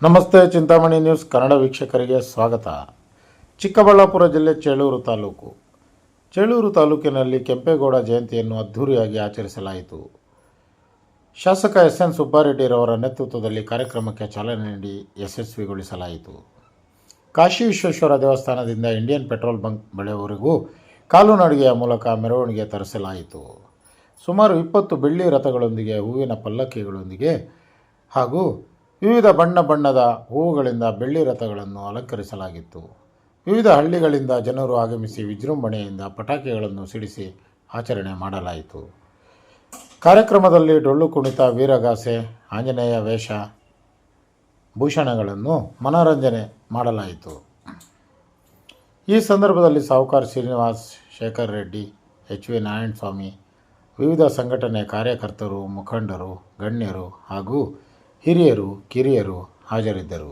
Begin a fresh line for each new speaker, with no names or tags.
ನಮಸ್ತೆ. ಚಿಂತಾಮಣಿ ನ್ಯೂಸ್ ಕನ್ನಡ ವೀಕ್ಷಕರಿಗೆ ಸ್ವಾಗತ. ಚಿಕ್ಕಬಳ್ಳಾಪುರ ಜಿಲ್ಲೆ ಚೇಳೂರು ತಾಲೂಕು. ಚೇಳೂರು ತಾಲೂಕಿನಲ್ಲಿ ಕೆಂಪೇಗೌಡ ಜಯಂತಿಯನ್ನು ಅದ್ಧೂರಿಯಾಗಿ ಆಚರಿಸಲಾಯಿತು. ಶಾಸಕ ಎಸ್.ಎನ್. ಸುಬ್ಬಾರೆಡ್ಡಿರವರ ನೇತೃತ್ವದಲ್ಲಿ ಕಾರ್ಯಕ್ರಮಕ್ಕೆ ಚಾಲನೆ ನೀಡಿ ಯಶಸ್ವಿಗೊಳಿಸಲಾಯಿತು. ಕಾಶಿ ವಿಶ್ವೇಶ್ವರ ದೇವಸ್ಥಾನದಿಂದ ಇಂಡಿಯನ್ ಪೆಟ್ರೋಲ್ ಬಂಕ್ ಬಳಿಯವರೆಗೂ ಕಾಲುನಡಿಗೆಯ ಮೂಲಕ ಮೆರವಣಿಗೆ ತರಿಸಲಾಯಿತು. ಸುಮಾರು 20 ಬೆಳ್ಳಿ ರಥಗಳೊಂದಿಗೆ, ಹೂವಿನ ಪಲ್ಲಕ್ಕಿಗಳೊಂದಿಗೆ ಹಾಗೂ ವಿವಿಧ ಬಣ್ಣದ ಹೂವುಗಳಿಂದ ಬೆಳ್ಳಿ ರಥಗಳನ್ನು ಅಲಂಕರಿಸಲಾಗಿತ್ತು. ವಿವಿಧ ಹಳ್ಳಿಗಳಿಂದ ಜನರು ಆಗಮಿಸಿ ವಿಜೃಂಭಣೆಯಿಂದ ಪಟಾಕಿಗಳನ್ನು ಸಿಡಿಸಿ ಆಚರಣೆ ಮಾಡಲಾಯಿತು. ಕಾರ್ಯಕ್ರಮದಲ್ಲಿ ಡೊಳ್ಳು ಕುಣಿತ, ವೀರಗಾಸೆ, ಆಂಜನೇಯ ವೇಷ ಭೂಷಣಗಳನ್ನು ಮನೋರಂಜನೆ ಮಾಡಲಾಯಿತು. ಈ ಸಂದರ್ಭದಲ್ಲಿ ಸಾಹುಕಾರ್ ಶ್ರೀನಿವಾಸ್, ಶೇಖರ್ ರೆಡ್ಡಿ, ಎಚ್.ವಿ. ನಾರಾಯಣಸ್ವಾಮಿ, ವಿವಿಧ ಸಂಘಟನೆ ಕಾರ್ಯಕರ್ತರು, ಮುಖಂಡರು, ಗಣ್ಯರು ಹಾಗೂ ಹಿರಿಯರು, ಕಿರಿಯರು ಹಾಜರಿದ್ದರು.